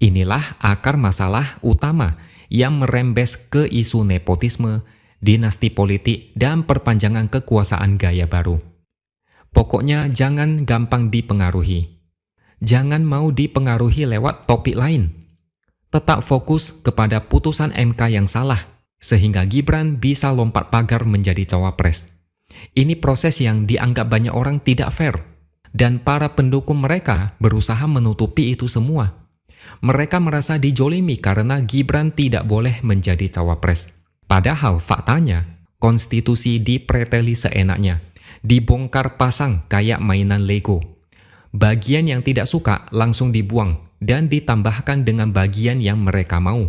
Inilah akar masalah utama yang merembes ke isu nepotisme, dinasti politik, dan perpanjangan kekuasaan gaya baru. Pokoknya jangan gampang dipengaruhi. Jangan mau dipengaruhi lewat topik lain. Tetap fokus kepada putusan MK yang salah, sehingga Gibran bisa lompat pagar menjadi cawapres. Ini proses yang dianggap banyak orang tidak fair, dan para pendukung mereka berusaha menutupi itu semua. Mereka merasa dijolimi karena Gibran tidak boleh menjadi cawapres. Padahal faktanya, konstitusi dipreteli seenaknya, dibongkar pasang kayak mainan Lego. Bagian yang tidak suka langsung dibuang dan ditambahkan dengan bagian yang mereka mau.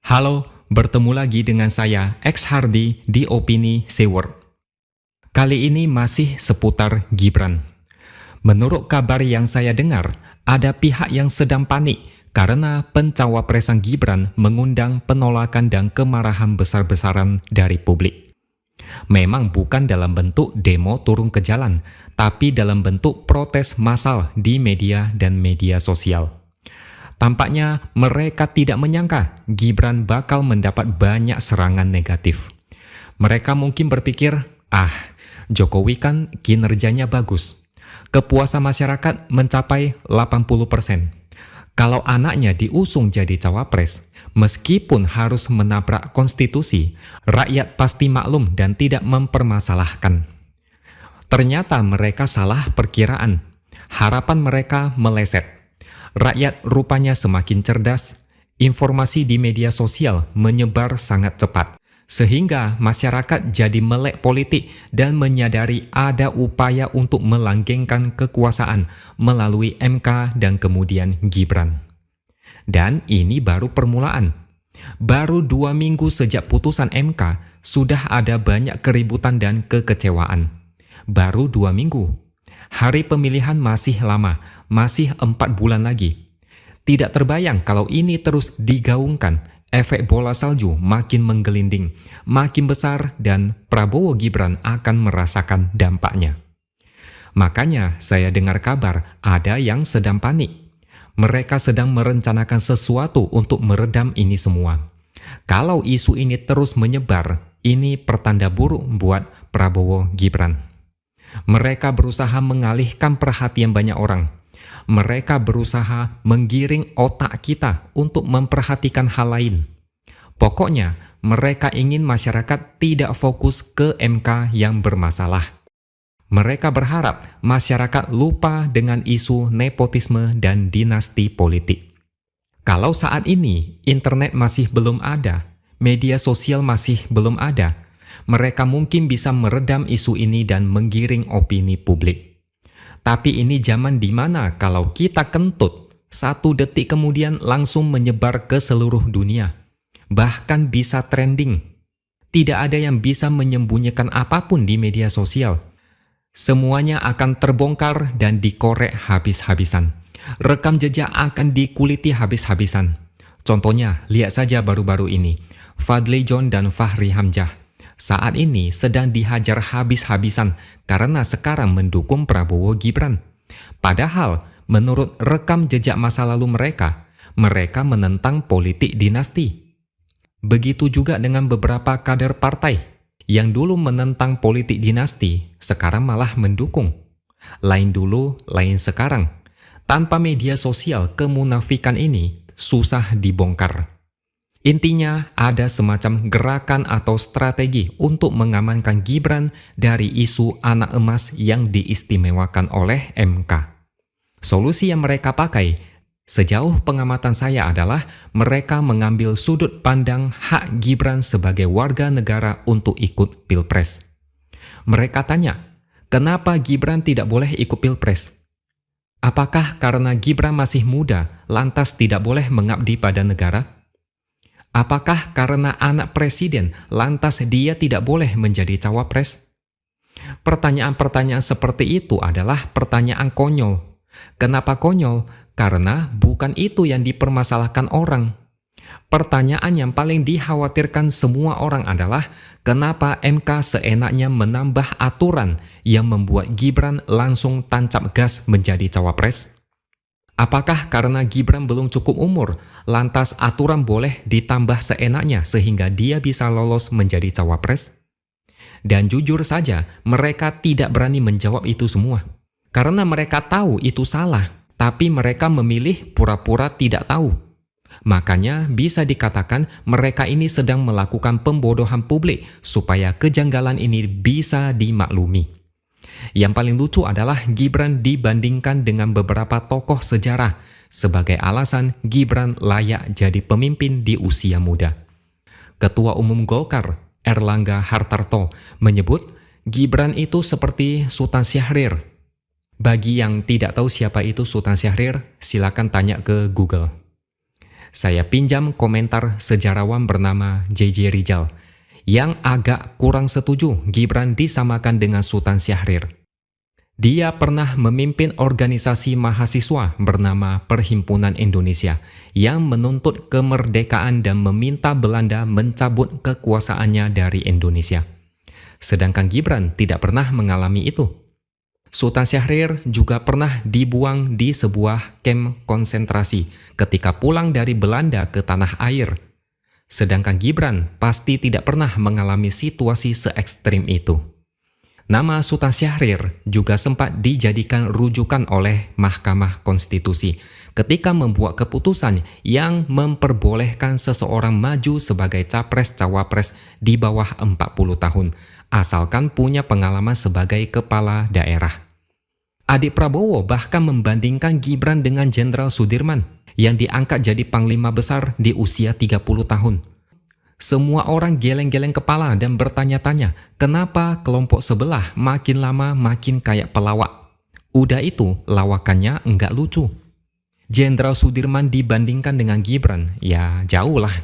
Halo, bertemu lagi dengan saya, X Hardy di Opini Seward. Kali ini masih seputar Gibran. Menurut kabar yang saya dengar, ada pihak yang sedang panik karena pencawapresan Gibran mengundang penolakan dan kemarahan besar-besaran dari publik. Memang bukan dalam bentuk demo turun ke jalan, tapi dalam bentuk protes massal di media dan media sosial. Tampaknya mereka tidak menyangka Gibran bakal mendapat banyak serangan negatif. Mereka mungkin berpikir, Jokowi kan kinerjanya bagus. Kepuasan masyarakat mencapai 80%. Kalau anaknya diusung jadi cawapres, meskipun harus menabrak konstitusi, rakyat pasti maklum dan tidak mempermasalahkan. Ternyata mereka salah perkiraan. Harapan mereka meleset. Rakyat rupanya semakin cerdas. Informasi di media sosial menyebar sangat cepat, sehingga masyarakat jadi melek politik dan menyadari ada upaya untuk melanggengkan kekuasaan melalui MK dan kemudian Gibran. Dan ini baru permulaan. Baru 2 minggu sejak putusan MK, sudah ada banyak keributan dan kekecewaan. Baru 2 minggu. Hari pemilihan masih lama, masih 4 bulan lagi. Tidak terbayang kalau ini terus digaungkan, efek bola salju makin menggelinding, makin besar dan Prabowo Gibran akan merasakan dampaknya. Makanya saya dengar kabar ada yang sedang panik. Mereka sedang merencanakan sesuatu untuk meredam ini semua. Kalau isu ini terus menyebar, ini pertanda buruk buat Prabowo Gibran. Mereka berusaha mengalihkan perhatian banyak orang. Mereka berusaha menggiring otak kita untuk memperhatikan hal lain. Pokoknya, mereka ingin masyarakat tidak fokus ke MK yang bermasalah. Mereka berharap masyarakat lupa dengan isu nepotisme dan dinasti politik. Kalau saat ini internet masih belum ada, media sosial masih belum ada, mereka mungkin bisa meredam isu ini dan menggiring opini publik. Tapi ini zaman di mana kalau kita kentut, 1 detik kemudian langsung menyebar ke seluruh dunia. Bahkan bisa trending. Tidak ada yang bisa menyembunyikan apapun di media sosial. Semuanya akan terbongkar dan dikorek habis-habisan. Rekam jejak akan dikuliti habis-habisan. Contohnya, lihat saja baru-baru ini, Fadly John dan Fahri Hamzah saat ini sedang dihajar habis-habisan karena sekarang mendukung Prabowo Gibran. Padahal, menurut rekam jejak masa lalu mereka menentang politik dinasti. Begitu juga dengan beberapa kader partai yang dulu menentang politik dinasti, sekarang malah mendukung. Lain dulu, lain sekarang. Tanpa media sosial, kemunafikan ini susah dibongkar. Intinya, ada semacam gerakan atau strategi untuk mengamankan Gibran dari isu anak emas yang diistimewakan oleh MK. Solusi yang mereka pakai, sejauh pengamatan saya adalah mereka mengambil sudut pandang hak Gibran sebagai warga negara untuk ikut Pilpres. Mereka tanya, kenapa Gibran tidak boleh ikut Pilpres? Apakah karena Gibran masih muda, lantas tidak boleh mengabdi pada negara? Apakah karena anak presiden, lantas dia tidak boleh menjadi cawapres? Pertanyaan-pertanyaan seperti itu adalah pertanyaan konyol. Kenapa konyol? Karena bukan itu yang dipermasalahkan orang. Pertanyaan yang paling dikhawatirkan semua orang adalah kenapa MK seenaknya menambah aturan yang membuat Gibran langsung tancap gas menjadi cawapres? Apakah karena Gibran belum cukup umur, lantas aturan boleh ditambah seenaknya sehingga dia bisa lolos menjadi cawapres? Dan jujur saja, mereka tidak berani menjawab itu semua. Karena mereka tahu itu salah, tapi mereka memilih pura-pura tidak tahu. Makanya bisa dikatakan mereka ini sedang melakukan pembodohan publik supaya kejanggalan ini bisa dimaklumi. Yang paling lucu adalah Gibran dibandingkan dengan beberapa tokoh sejarah sebagai alasan Gibran layak jadi pemimpin di usia muda. Ketua Umum Golkar, Erlangga Hartarto, menyebut Gibran itu seperti Sultan Syahrir. Bagi yang tidak tahu siapa itu Sultan Syahrir, silakan tanya ke Google. Saya pinjam komentar sejarawan bernama J.J. Rizal yang agak kurang setuju Gibran disamakan dengan Sultan Syahrir. Dia pernah memimpin organisasi mahasiswa bernama Perhimpunan Indonesia yang menuntut kemerdekaan dan meminta Belanda mencabut kekuasaannya dari Indonesia. Sedangkan Gibran tidak pernah mengalami itu. Sultan Syahrir juga pernah dibuang di sebuah kamp konsentrasi ketika pulang dari Belanda ke tanah air. Sedangkan Gibran pasti tidak pernah mengalami situasi se-ekstrim itu. Nama Sultan Syahrir juga sempat dijadikan rujukan oleh Mahkamah Konstitusi ketika membuat keputusan yang memperbolehkan seseorang maju sebagai capres-cawapres di bawah 40 tahun, asalkan punya pengalaman sebagai kepala daerah. Adik Prabowo bahkan membandingkan Gibran dengan Jenderal Sudirman yang diangkat jadi panglima besar di usia 30 tahun. Semua orang geleng-geleng kepala dan bertanya-tanya, kenapa kelompok sebelah makin lama makin kayak pelawak? Udah itu, lawakannya enggak lucu. Jenderal Sudirman dibandingkan dengan Gibran, ya jauh lah.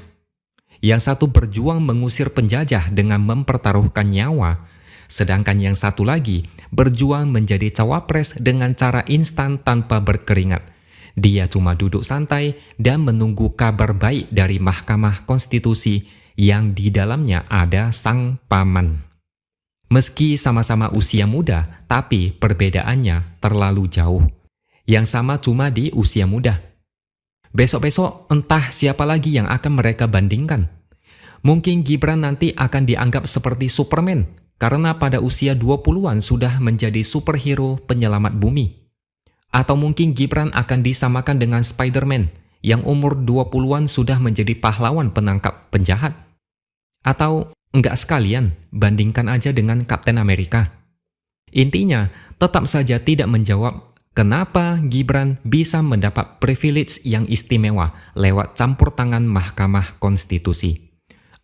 Yang satu berjuang mengusir penjajah dengan mempertaruhkan nyawa, sedangkan yang satu lagi berjuang menjadi cawapres dengan cara instan tanpa berkeringat. Dia cuma duduk santai dan menunggu kabar baik dari Mahkamah Konstitusi yang di dalamnya ada sang paman. Meski sama-sama usia muda, tapi perbedaannya terlalu jauh. Yang sama cuma di usia muda. Besok-besok entah siapa lagi yang akan mereka bandingkan. Mungkin Gibran nanti akan dianggap seperti Superman, karena pada usia 20-an sudah menjadi superhero penyelamat bumi. Atau mungkin Gibran akan disamakan dengan Spider-Man yang umur 20-an sudah menjadi pahlawan penangkap penjahat. Atau enggak sekalian, bandingkan aja dengan Kapten Amerika. Intinya, tetap saja tidak menjawab kenapa Gibran bisa mendapat privilege yang istimewa lewat campur tangan Mahkamah Konstitusi.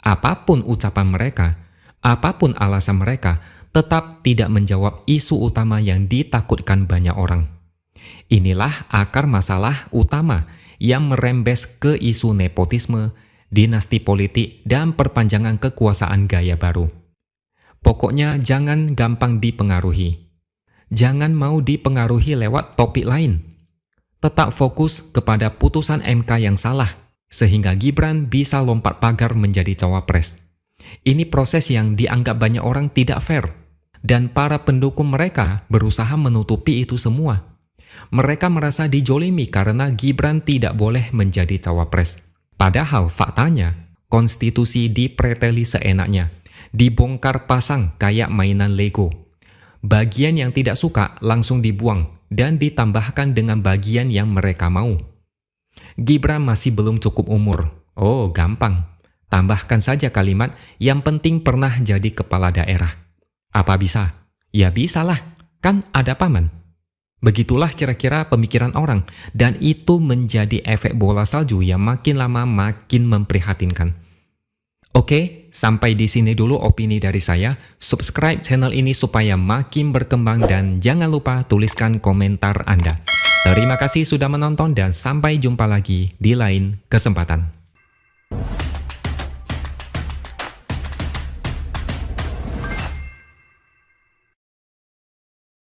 Apapun ucapan mereka, apapun alasan mereka, tetap tidak menjawab isu utama yang ditakutkan banyak orang. Inilah akar masalah utama yang merembes ke isu nepotisme, dinasti politik, dan perpanjangan kekuasaan gaya baru. Pokoknya jangan gampang dipengaruhi. Jangan mau dipengaruhi lewat topik lain. Tetap fokus kepada putusan MK yang salah, sehingga Gibran bisa lompat pagar menjadi cawapres. Ini proses yang dianggap banyak orang tidak fair, dan para pendukung mereka berusaha menutupi itu semua. Mereka merasa dijolimi karena Gibran tidak boleh menjadi cawapres. Padahal faktanya, konstitusi dipreteli seenaknya, dibongkar pasang kayak mainan Lego. Bagian yang tidak suka langsung dibuang dan ditambahkan dengan bagian yang mereka mau. Gibran masih belum cukup umur. Oh, gampang. Tambahkan saja kalimat yang penting pernah jadi kepala daerah. Apa bisa? Ya bisalah, kan ada paman. Begitulah kira-kira pemikiran orang, dan itu menjadi efek bola salju yang makin lama makin memprihatinkan. Oke, sampai di sini dulu opini dari saya. Subscribe channel ini supaya makin berkembang dan jangan lupa tuliskan komentar Anda. Terima kasih sudah menonton dan sampai jumpa lagi di lain kesempatan.